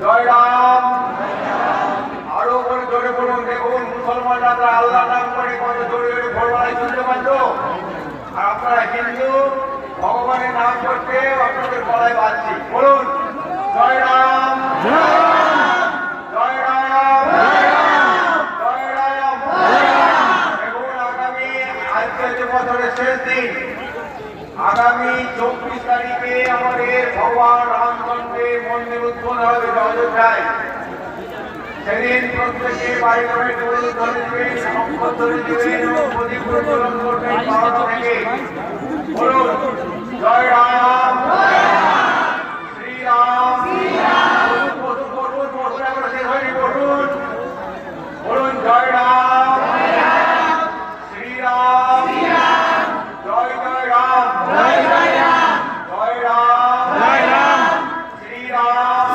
জয় রাম। আরো করে জোরে বলুন। দেখুন মুসলমানরা আল্লাহ নাম করে কত জোরে জোরে ভোরবেলায় শুনতে পাচ্ছ, আর আপনারা হিন্দু ভগবানের নাম করতে আপনাদের গলায় বাজছে। বলুন জয় রাম, জয় রাম, জয় রাম। দেখুন আগামী আজকের যে বছরের শেষ দিন, আগামী 24 তারিখে আমাদের ভগবান রামচন্দ্রের মন্দির উদ্বোধন হবে অযোধ্যায়। সেদিন প্রত্যেকে বাড়ি ঘরে দৌড় ধরে দেবেন, সম্পদ ধরে দেবেন এবং প্রদীপ প্রজ্বলন করবেন। বলুন জয় রাম।